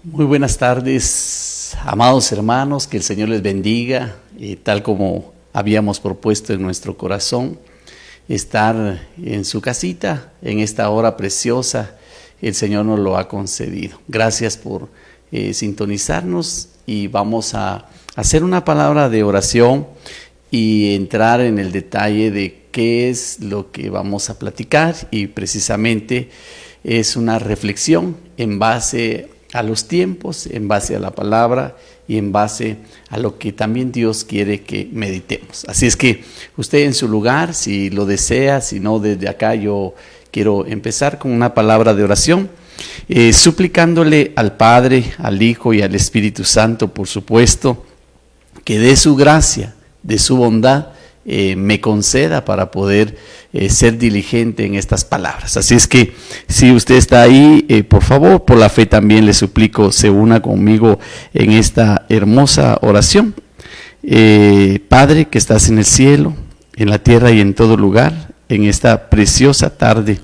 Muy buenas tardes, amados hermanos, que el Señor les bendiga, tal como habíamos propuesto en nuestro corazón, estar en su casita en esta hora preciosa. El Señor nos lo ha concedido. Gracias por sintonizarnos y vamos a hacer una palabra de oración y entrar en el detalle de qué es lo que vamos a platicar, y precisamente es una reflexión en base a los tiempos, en base a la palabra y en base a lo que también Dios quiere que meditemos. Así es que usted en su lugar, si lo desea, si no, desde acá yo quiero empezar con una palabra de oración, suplicándole al Padre, al Hijo y al Espíritu Santo, por supuesto, que de su gracia, de su bondad, me conceda para poder ser diligente en estas palabras. Así es que si usted está ahí, por favor, por la fe también le suplico, se una conmigo en esta hermosa oración. Padre que estás en el cielo, en la tierra y en todo lugar, en esta preciosa tarde,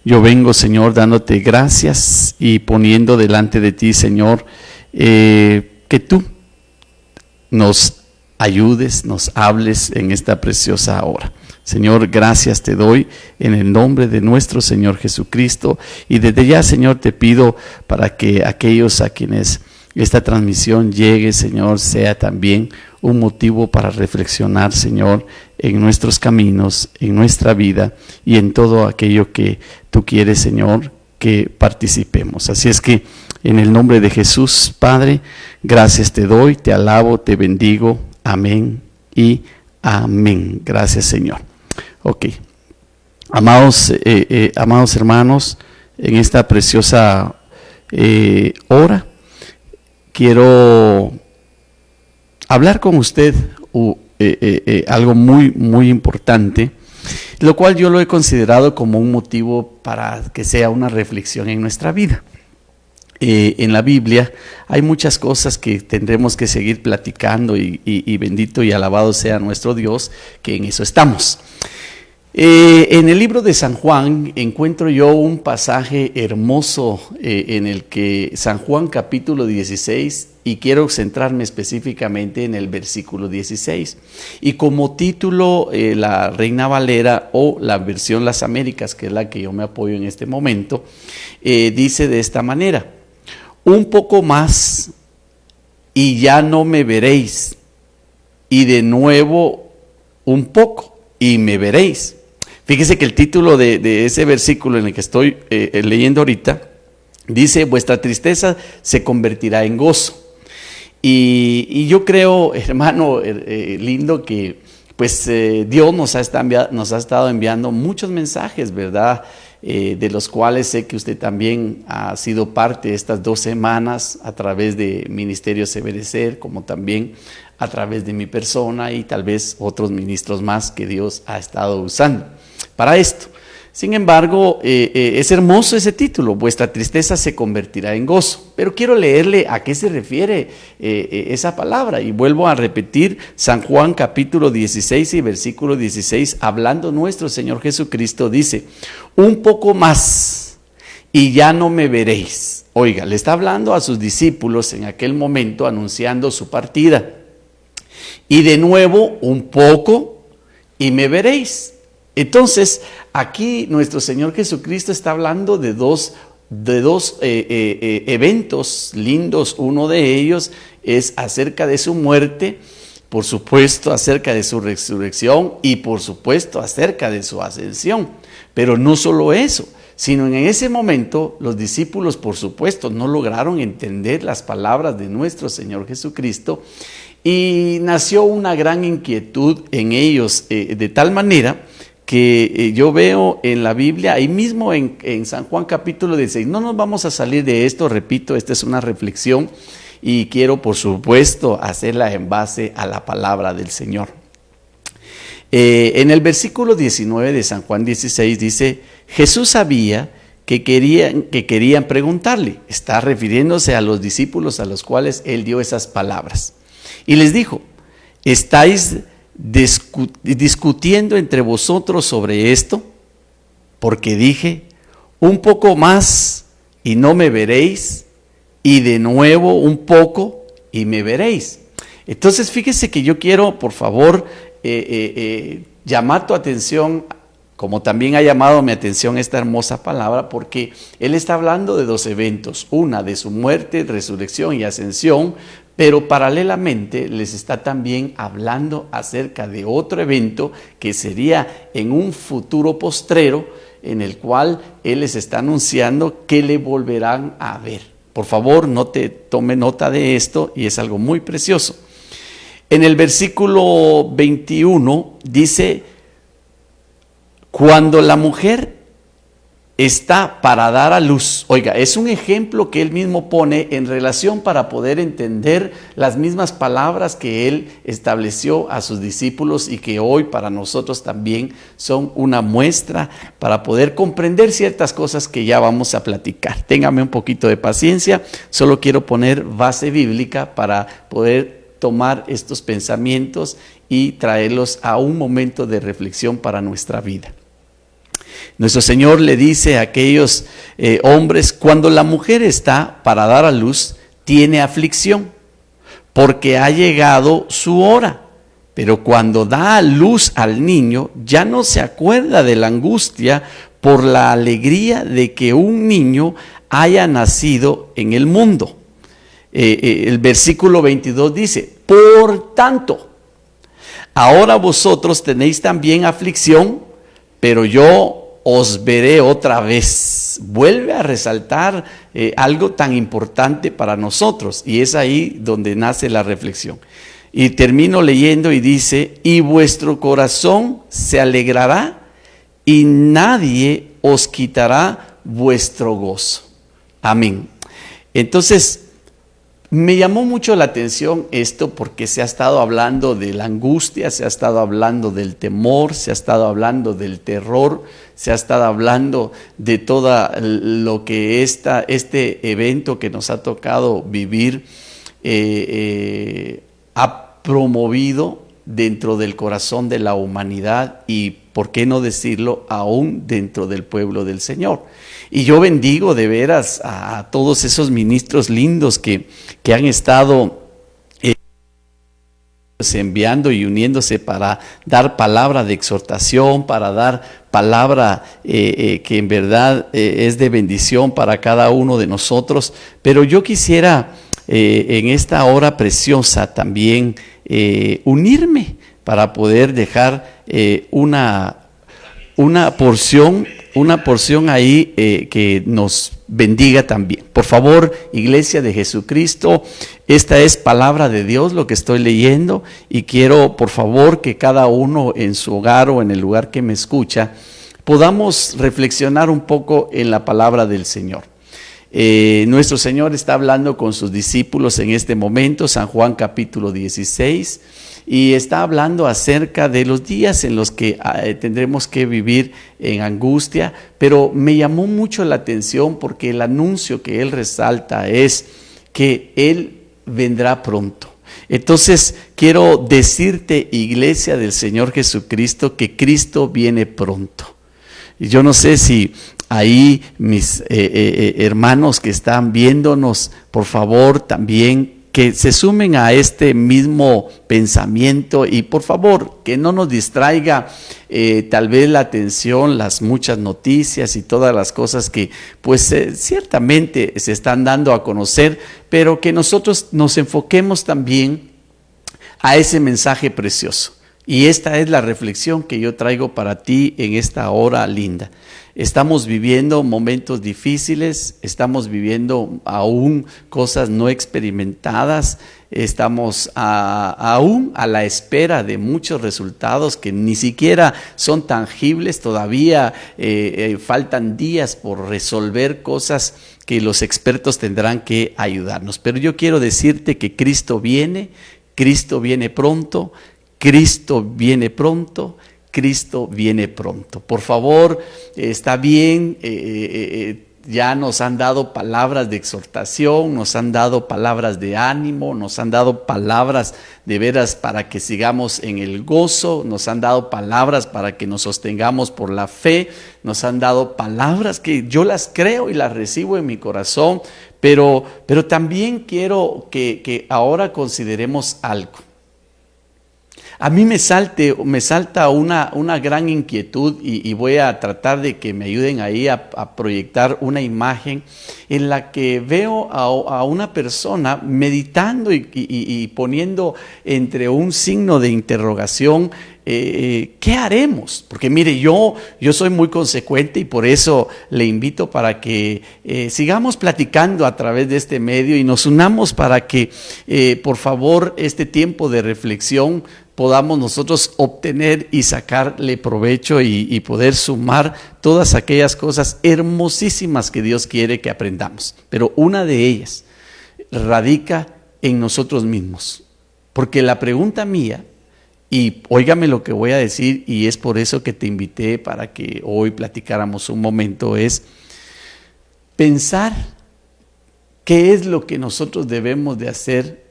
yo vengo, Señor, dándote gracias y poniendo delante de ti, Señor, que tú nos ayudes, nos hables en esta preciosa hora. Señor, gracias te doy en el nombre de nuestro Señor Jesucristo, y desde ya, Señor, te pido para que aquellos a quienes esta transmisión llegue, Señor, sea también un motivo para reflexionar, Señor, en nuestros caminos, en nuestra vida y en todo aquello que tú quieres, Señor, que participemos. Así es que en el nombre de Jesús, Padre, gracias te doy, te alabo, te bendigo. Amén y amén. Gracias, Señor. Ok. Amados hermanos, en esta preciosa hora, quiero hablar con usted algo muy, muy importante, lo cual yo lo he considerado como un motivo para que sea una reflexión en nuestra vida. En la Biblia hay muchas cosas que tendremos que seguir platicando y bendito y alabado sea nuestro Dios, que en eso estamos. En el libro de San Juan encuentro yo un pasaje hermoso en el que San Juan capítulo 16, y quiero centrarme específicamente en el versículo 16. Y como título, la Reina Valera o la versión Las Américas, que es la que yo me apoyo en este momento, dice de esta manera: un poco más y ya no me veréis, y de nuevo un poco y me veréis. Fíjese que el título de ese versículo en el que estoy leyendo ahorita dice: vuestra tristeza se convertirá en gozo. Y yo creo, hermano lindo, que pues Dios nos ha estado enviando muchos mensajes, ¿verdad? De los cuales sé que usted también ha sido parte de estas 2 semanas a través de Ministerio Severecer, como también a través de mi persona y tal vez otros ministros más que Dios ha estado usando para esto. Sin embargo, es hermoso ese título: vuestra tristeza se convertirá en gozo. Pero quiero leerle a qué se refiere esa palabra, y vuelvo a repetir San Juan capítulo 16 y versículo 16, hablando nuestro Señor Jesucristo, dice: un poco más y ya no me veréis. Oiga, le está hablando a sus discípulos en aquel momento, anunciando su partida. Y de nuevo un poco y me veréis. Entonces, aquí nuestro Señor Jesucristo está hablando de dos eventos lindos. Uno de ellos es acerca de su muerte, por supuesto acerca de su resurrección y por supuesto acerca de su ascensión. Pero no solo eso, sino en ese momento los discípulos, por supuesto, no lograron entender las palabras de nuestro Señor Jesucristo, y nació una gran inquietud en ellos, de tal manera que yo veo en la Biblia, ahí mismo en San Juan capítulo 16, no nos vamos a salir de esto, repito, esta es una reflexión y quiero por supuesto hacerla en base a la palabra del Señor. En el versículo 19 de San Juan 16 dice: Jesús sabía que querían preguntarle. Está refiriéndose a los discípulos a los cuales él dio esas palabras. Y les dijo: ¿estáis discutiendo entre vosotros sobre esto? Porque dije: un poco más y no me veréis, y de nuevo un poco y me veréis. Entonces fíjese que yo quiero, por favor, llamar tu atención, como también ha llamado mi atención esta hermosa palabra, porque él está hablando de dos eventos, una de su muerte, resurrección y ascensión, pero paralelamente les está también hablando acerca de otro evento que sería en un futuro postrero, en el cual él les está anunciando que le volverán a ver. Por favor, tome nota de esto, y es algo muy precioso. En el versículo 21 dice: cuando la mujer está para dar a luz. Oiga, es un ejemplo que él mismo pone en relación para poder entender las mismas palabras que él estableció a sus discípulos y que hoy para nosotros también son una muestra para poder comprender ciertas cosas que ya vamos a platicar. Téngame un poquito de paciencia, solo quiero poner base bíblica para poder tomar estos pensamientos y traerlos a un momento de reflexión para nuestra vida. Nuestro Señor le dice a aquellos hombres: cuando la mujer está para dar a luz, tiene aflicción, porque ha llegado su hora. Pero cuando da a luz al niño, ya no se acuerda de la angustia por la alegría de que un niño haya nacido en el mundo. El versículo 22 dice: por tanto, ahora vosotros tenéis también aflicción, pero yo os veré otra vez. Vuelve a resaltar algo tan importante para nosotros, y es ahí donde nace la reflexión. Y termino leyendo y dice: y vuestro corazón se alegrará y nadie os quitará vuestro gozo. Amén. Entonces, me llamó mucho la atención esto, porque se ha estado hablando de la angustia, se ha estado hablando del temor, se ha estado hablando del terror, se ha estado hablando de todo lo que este evento que nos ha tocado vivir ha promovido dentro del corazón de la humanidad y, por qué no decirlo, aún dentro del pueblo del Señor. Y yo bendigo de veras a todos esos ministros lindos que han estado enviando y uniéndose para dar palabra de exhortación, para dar palabra que en verdad es de bendición para cada uno de nosotros. Pero yo quisiera en esta hora preciosa también unirme para poder dejar una porción ahí que nos bendiga también. Por favor, Iglesia de Jesucristo, esta es palabra de Dios lo que estoy leyendo, y quiero por favor que cada uno en su hogar o en el lugar que me escucha podamos reflexionar un poco en la palabra del Señor. Nuestro Señor está hablando con sus discípulos en este momento, San Juan capítulo 16, y está hablando acerca de los días en los que tendremos que vivir en angustia, pero me llamó mucho la atención porque el anuncio que él resalta es que él vendrá pronto. Entonces quiero decirte, Iglesia del Señor Jesucristo, que Cristo viene pronto. Y yo no sé si ahí mis hermanos que están viéndonos, por favor también que se sumen a este mismo pensamiento, y por favor que no nos distraiga tal vez la atención, las muchas noticias y todas las cosas que pues ciertamente se están dando a conocer, pero que nosotros nos enfoquemos también a ese mensaje precioso. Y esta es la reflexión que yo traigo para ti en esta hora linda. Estamos viviendo momentos difíciles, estamos viviendo aún cosas no experimentadas, estamos aún a la espera de muchos resultados que ni siquiera son tangibles, todavía faltan días por resolver cosas que los expertos tendrán que ayudarnos. Pero yo quiero decirte que Cristo viene pronto, Cristo viene pronto, Cristo viene pronto. Por favor, está bien ya nos han dado palabras de exhortación, nos han dado palabras de ánimo, nos han dado palabras de veras para que sigamos en el gozo, nos han dado palabras para que nos sostengamos por la fe, nos han dado palabras que yo las creo y las recibo en mi corazón, pero también quiero que ahora consideremos algo. A mí me salta una gran inquietud y voy a tratar de que me ayuden ahí a proyectar una imagen en la que veo a una persona meditando y poniendo entre un signo de interrogación. ¿Qué haremos? Porque mire, yo soy muy consecuente y por eso le invito para que sigamos platicando a través de este medio y nos unamos para que por favor este tiempo de reflexión podamos nosotros obtener y sacarle provecho y poder sumar todas aquellas cosas hermosísimas que Dios quiere que aprendamos. Pero una de ellas radica en nosotros mismos. Porque la pregunta mía, y óigame lo que voy a decir, y es por eso que te invité para que hoy platicáramos un momento, es pensar qué es lo que nosotros debemos de hacer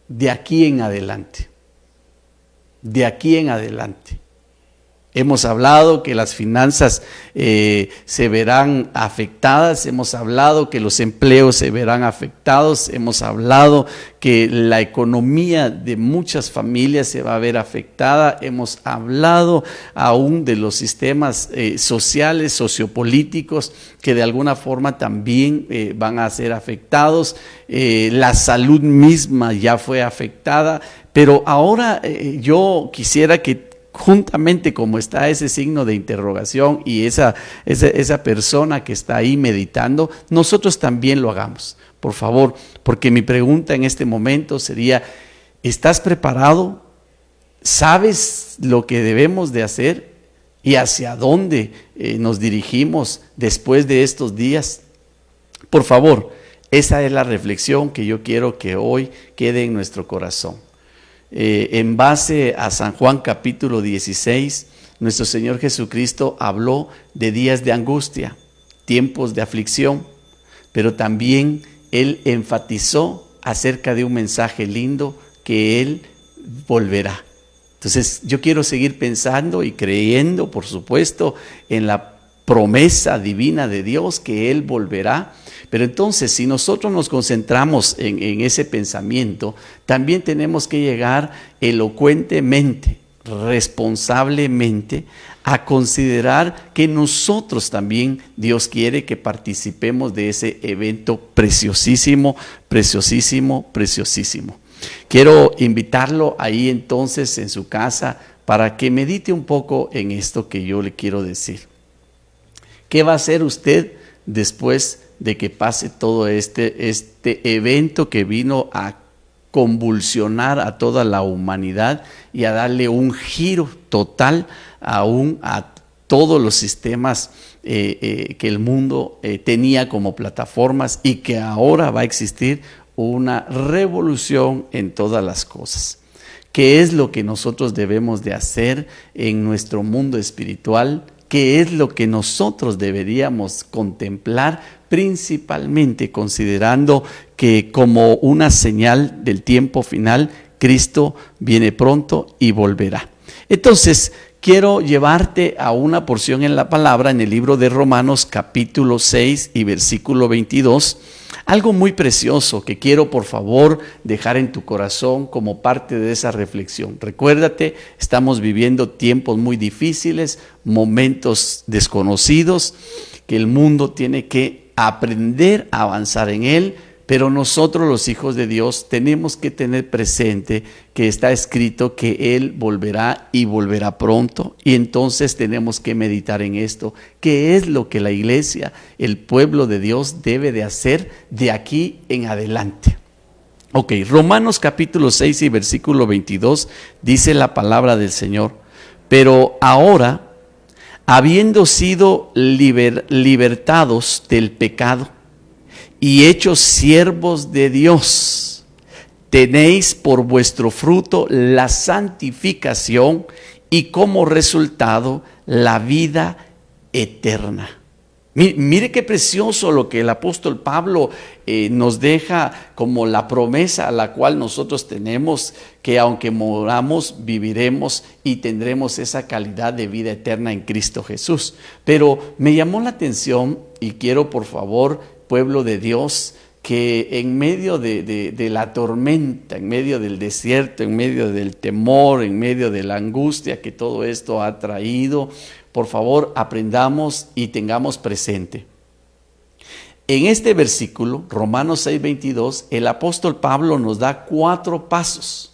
de aquí en adelante. De aquí en adelante. Hemos hablado que las finanzas se verán afectadas, hemos hablado que los empleos se verán afectados, hemos hablado que la economía de muchas familias se va a ver afectada, hemos hablado aún de los sistemas sociales, sociopolíticos que de alguna forma también van a ser afectados, la salud misma ya fue afectada, pero ahora yo quisiera que juntamente como está ese signo de interrogación y esa persona que está ahí meditando, nosotros también lo hagamos, por favor, porque mi pregunta en este momento sería, ¿estás preparado? ¿Sabes lo que debemos de hacer y hacia dónde nos dirigimos después de estos días? Por favor, esa es la reflexión que yo quiero que hoy quede en nuestro corazón. En base a San Juan capítulo 16, nuestro Señor Jesucristo habló de días de angustia, tiempos de aflicción, pero también Él enfatizó acerca de un mensaje lindo que Él volverá. Entonces yo quiero seguir pensando y creyendo, por supuesto, en la promesa divina de Dios que Él volverá. Pero entonces, si nosotros nos concentramos en ese pensamiento, también tenemos que llegar elocuentemente, responsablemente, a considerar que nosotros también, Dios quiere que participemos de ese evento preciosísimo, preciosísimo, preciosísimo. Quiero invitarlo ahí entonces en su casa para que medite un poco en esto que yo le quiero decir. ¿Qué va a hacer usted después de que pase todo este evento que vino a convulsionar a toda la humanidad y a darle un giro total aún a todos los sistemas que el mundo tenía como plataformas y que ahora va a existir una revolución en todas las cosas? ¿Qué es lo que nosotros debemos de hacer en nuestro mundo espiritual? ¿Qué es lo que nosotros deberíamos contemplar, principalmente considerando que como una señal del tiempo final, Cristo viene pronto y volverá? Entonces, quiero llevarte a una porción en la palabra, en el libro de Romanos capítulo 6 y versículo 22, algo muy precioso que quiero por favor dejar en tu corazón como parte de esa reflexión. Recuérdate, estamos viviendo tiempos muy difíciles, momentos desconocidos, que el mundo tiene que aprender a avanzar en él, pero nosotros los hijos de Dios tenemos que tener presente que está escrito que Él volverá y volverá pronto, y entonces tenemos que meditar en esto. ¿Qué es lo que la iglesia, el pueblo de Dios debe de hacer de aquí en adelante? Ok, Romanos capítulo 6 y versículo 22 dice la palabra del Señor: pero ahora, habiendo sido libertados del pecado y hechos siervos de Dios, tenéis por vuestro fruto la santificación y como resultado la vida eterna. Mire qué precioso lo que el apóstol Pablo nos deja como la promesa a la cual nosotros tenemos, que aunque moramos, viviremos y tendremos esa calidad de vida eterna en Cristo Jesús. Pero me llamó la atención y quiero, por favor, pueblo de Dios, que en medio de la tormenta, en medio del desierto, en medio del temor, en medio de la angustia que todo esto ha traído, por favor, aprendamos y tengamos presente. En este versículo, Romanos 6:22, el apóstol Pablo nos da 4 pasos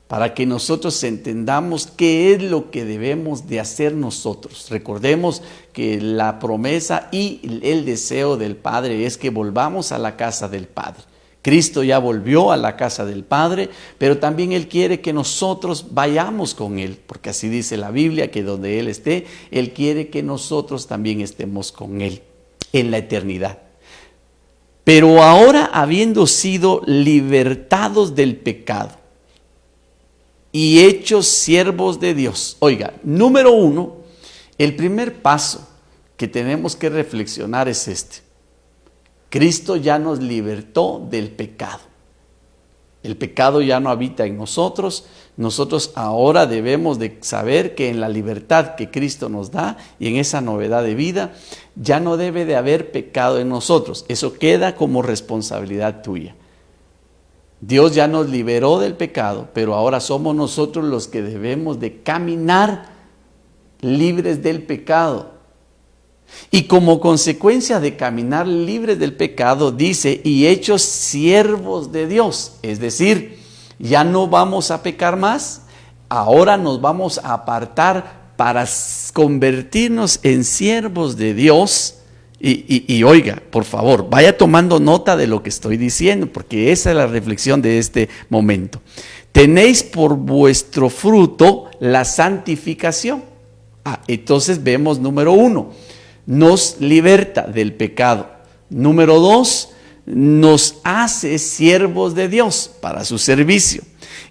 para que nosotros entendamos qué es lo que debemos de hacer nosotros. Recordemos que la promesa y el deseo del Padre es que volvamos a la casa del Padre. Cristo ya volvió a la casa del Padre, pero también Él quiere que nosotros vayamos con Él, porque así dice la Biblia, que donde Él esté, Él quiere que nosotros también estemos con Él en la eternidad. Pero ahora, habiendo sido libertados del pecado y hechos siervos de Dios. Oiga, número 1, el primer paso que tenemos que reflexionar es este. Cristo ya nos libertó del pecado. El pecado ya no habita en nosotros. Nosotros ahora debemos de saber que en la libertad que Cristo nos da y en esa novedad de vida, ya no debe de haber pecado en nosotros. Eso queda como responsabilidad tuya. Dios ya nos liberó del pecado, pero ahora somos nosotros los que debemos de caminar libres del pecado. Y como consecuencia de caminar libres del pecado, dice, y hechos siervos de Dios. Es decir, ya no vamos a pecar más, ahora nos vamos a apartar para convertirnos en siervos de Dios. Y oiga, por favor, vaya tomando nota de lo que estoy diciendo, porque esa es la reflexión de este momento. Tenéis por vuestro fruto la santificación. Entonces vemos número 1. Nos liberta del pecado. Número 2, nos hace siervos de Dios para su servicio.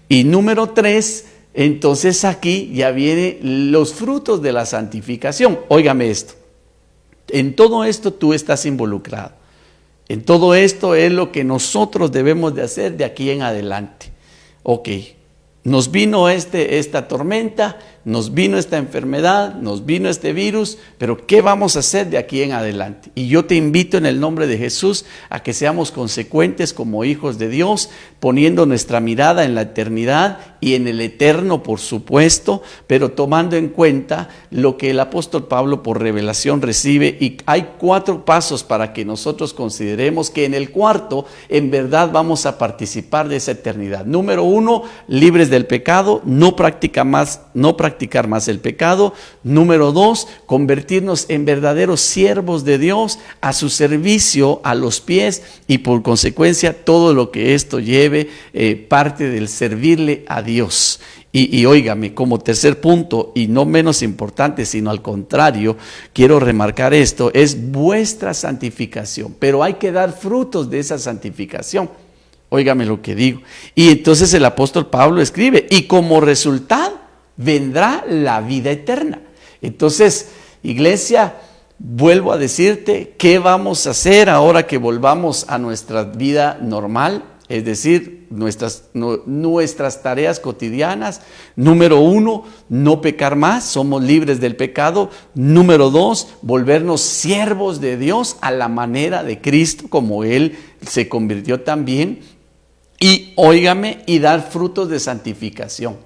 Y número 3, entonces aquí ya vienen los frutos de la santificación. Óigame esto, en todo esto tú estás involucrado. En todo esto es lo que nosotros debemos de hacer de aquí en adelante. Ok, nos vino esta tormenta, nos vino esta enfermedad, nos vino este virus, pero ¿qué vamos a hacer de aquí en adelante? Y yo te invito en el nombre de Jesús a que seamos consecuentes como hijos de Dios, poniendo nuestra mirada en la eternidad y en el eterno, por supuesto, pero tomando en cuenta lo que el apóstol Pablo por revelación recibe. Y hay 4 pasos para que nosotros consideremos que en el cuarto, en verdad vamos a participar de esa eternidad. Número 1, libres del pecado, no practicar más el pecado. Número 2, convertirnos en verdaderos siervos de Dios, a su servicio, a los pies, y por consecuencia todo lo que esto lleve, parte del servirle a Dios. Y óigame, como tercer punto, y no menos importante, sino al contrario, quiero remarcar esto, es vuestra santificación, pero hay que dar frutos de esa santificación. Óigame lo que digo. Y entonces el apóstol Pablo escribe, y como resultado vendrá la vida eterna. Entonces, iglesia, vuelvo a decirte, ¿qué vamos a hacer ahora que volvamos a nuestra vida normal? Es decir, nuestras tareas cotidianas. Número 1, no pecar más, somos libres del pecado. Número 2, volvernos siervos de Dios a la manera de Cristo, como Él se convirtió también. Y óigame, y dar frutos de santificación.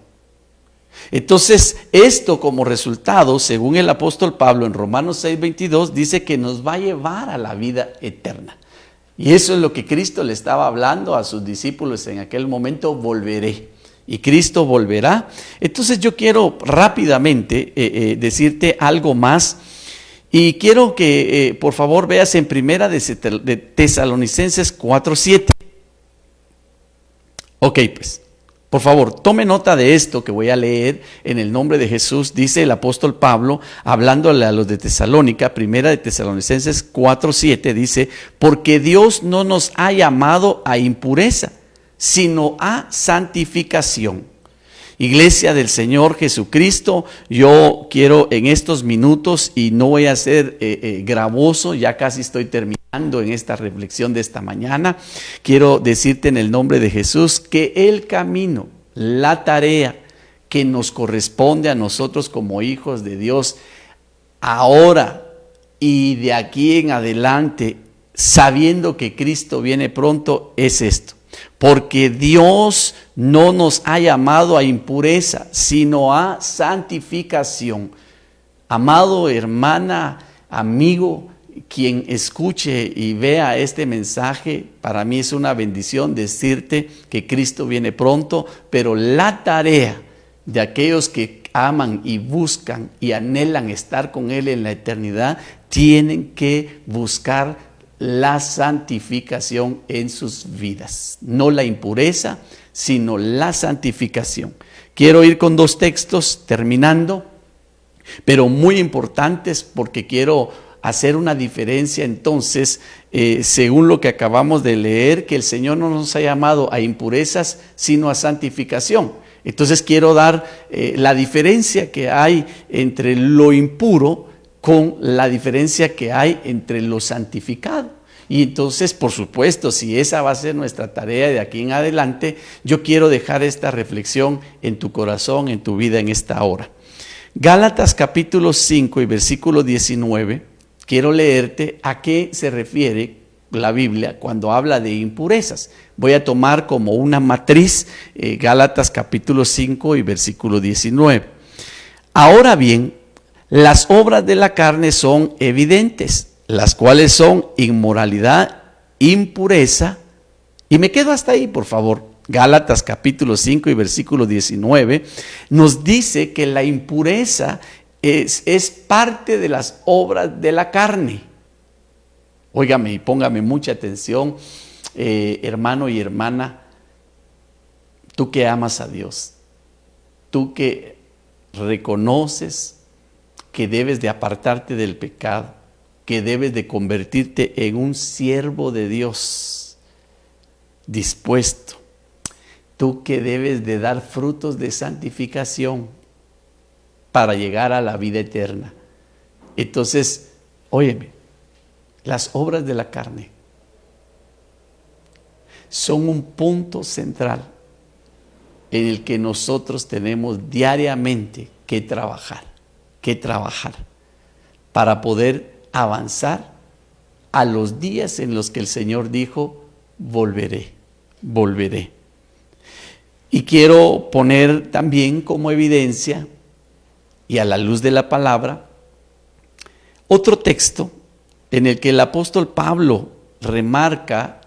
Entonces, esto como resultado, según el apóstol Pablo en Romanos 6:22, dice que nos va a llevar a la vida eterna. Y eso es lo que Cristo le estaba hablando a sus discípulos en aquel momento: volveré. Y Cristo volverá. Entonces yo quiero rápidamente decirte algo más. Y quiero que por favor veas en primera de Tesalonicenses 4:7. Ok, pues, por favor, tome nota de esto que voy a leer en el nombre de Jesús. Dice el apóstol Pablo, hablándole a los de Tesalónica, primera de Tesalonicenses 4:7, dice: porque Dios no nos ha llamado a impureza, sino a santificación. Iglesia del Señor Jesucristo, yo quiero en estos minutos, y no voy a ser gravoso, ya casi estoy terminando en esta reflexión de esta mañana, quiero decirte en el nombre de Jesús que el camino, la tarea que nos corresponde a nosotros como hijos de Dios, ahora y de aquí en adelante, sabiendo que Cristo viene pronto, es esto. Porque Dios no nos ha llamado a impureza, sino a santificación. Amado hermana, amigo, quien escuche y vea este mensaje, para mí es una bendición decirte que Cristo viene pronto, pero la tarea de aquellos que aman y buscan y anhelan estar con Él en la eternidad, tienen que buscar la santificación en sus vidas. No la impureza, sino la santificación. Quiero ir con 2 textos terminando, pero muy importantes, porque quiero hacer una diferencia entonces, según lo que acabamos de leer, que el Señor no nos ha llamado a impurezas, sino a santificación. Entonces quiero dar la diferencia que hay entre lo impuro con la diferencia que hay entre lo santificado. Y entonces, por supuesto, si esa va a ser nuestra tarea de aquí en adelante, yo quiero dejar esta reflexión en tu corazón, en tu vida en esta hora. Gálatas capítulo 5 y versículo 19, quiero leerte a qué se refiere la Biblia cuando habla de impurezas. Voy a tomar como una matriz Gálatas capítulo 5 y versículo 19. Ahora bien, las obras de la carne son evidentes, las cuales son inmoralidad, impureza, y me quedo hasta ahí, por favor. Gálatas capítulo 5 y versículo 19 nos dice que la impureza es parte de las obras de la carne. Óigame y póngame mucha atención, hermano y hermana, tú que amas a Dios, tú que reconoces que debes de apartarte del pecado, que debes de convertirte en un siervo de Dios dispuesto, tú que debes de dar frutos de santificación para llegar a la vida eterna. Entonces, óyeme, las obras de la carne son un punto central en el que nosotros tenemos diariamente que trabajar para poder avanzar a los días en los que el Señor dijo, volveré. Y quiero poner también como evidencia y a la luz de la palabra otro texto en el que el apóstol Pablo remarca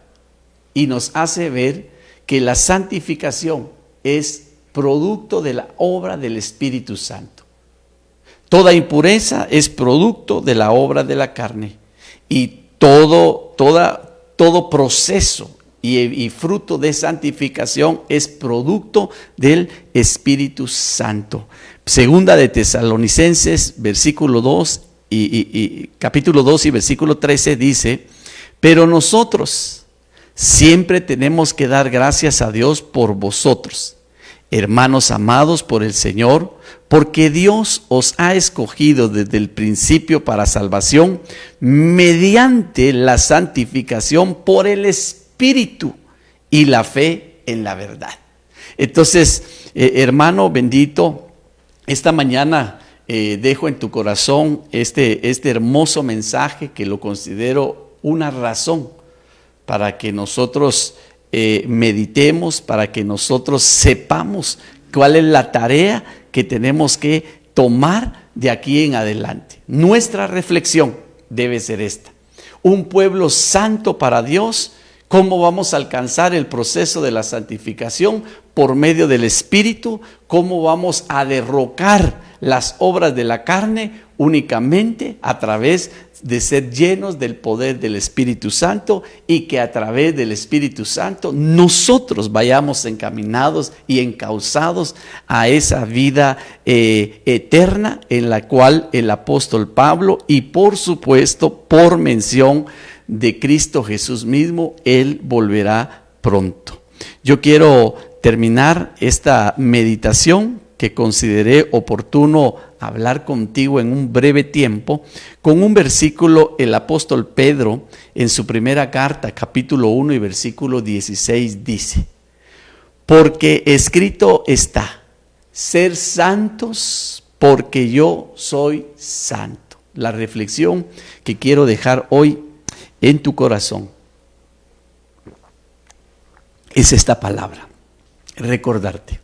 y nos hace ver que la santificación es producto de la obra del Espíritu Santo. Toda impureza es producto de la obra de la carne, y todo proceso y fruto de santificación es producto del Espíritu Santo. Segunda de Tesalonicenses, versículo 2 capítulo 2 y versículo 13 dice: pero nosotros siempre tenemos que dar gracias a Dios por vosotros, hermanos amados por el Señor, porque Dios os ha escogido desde el principio para salvación mediante la santificación por el Espíritu y la fe en la verdad. Entonces, hermano bendito, esta mañana dejo en tu corazón este hermoso mensaje que lo considero una razón para que nosotros meditemos, para que nosotros sepamos cuál es la tarea que tenemos que tomar de aquí en adelante. Nuestra reflexión debe ser esta: un pueblo santo para Dios. ¿Cómo vamos a alcanzar el proceso de la santificación? Por medio del Espíritu. ¿Cómo vamos a derrocar las obras de la carne? Únicamente a través de ser llenos del poder del Espíritu Santo, y que a través del Espíritu Santo nosotros vayamos encaminados y encauzados a esa vida eterna en la cual el apóstol Pablo, y por supuesto por mención de Cristo Jesús mismo, Él volverá pronto. Yo quiero terminar esta meditación, que consideré oportuno hablar contigo en un breve tiempo, con un versículo. El apóstol Pedro, en su primera carta, capítulo 1 y versículo 16, dice: porque escrito está, ser santos porque yo soy santo. La reflexión que quiero dejar hoy en tu corazón es esta palabra: recordarte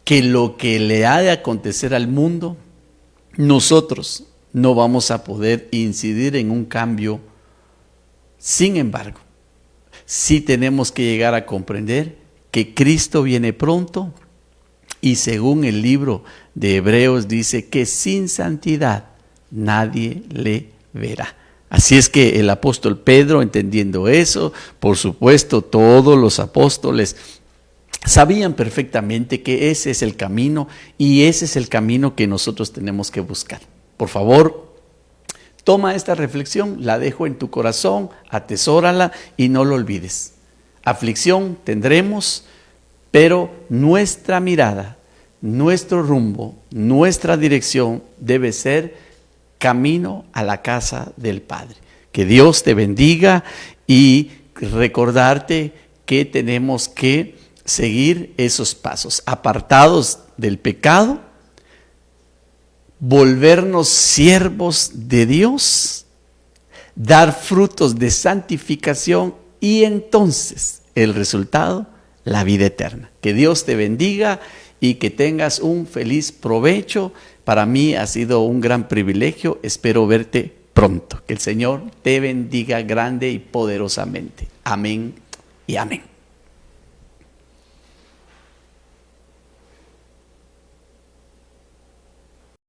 que lo que le ha de acontecer al mundo, nosotros no vamos a poder incidir en un cambio. Sin embargo, sí tenemos que llegar a comprender que Cristo viene pronto, y según el libro de Hebreos dice que sin santidad nadie le verá. Así es que el apóstol Pedro, entendiendo eso, por supuesto todos los apóstoles sabían perfectamente que ese es el camino, y ese es el camino que nosotros tenemos que buscar. Por favor, toma esta reflexión, la dejo en tu corazón, atesórala y no lo olvides. Aflicción tendremos, pero nuestra mirada, nuestro rumbo, nuestra dirección debe ser camino a la casa del Padre. Que Dios te bendiga, y recordarte que tenemos que seguir esos pasos, apartados del pecado, volvernos siervos de Dios, dar frutos de santificación, y entonces el resultado, la vida eterna. Que Dios te bendiga y que tengas un feliz provecho. Para mí ha sido un gran privilegio. Espero verte pronto. Que el Señor te bendiga grande y poderosamente. Amén y amén.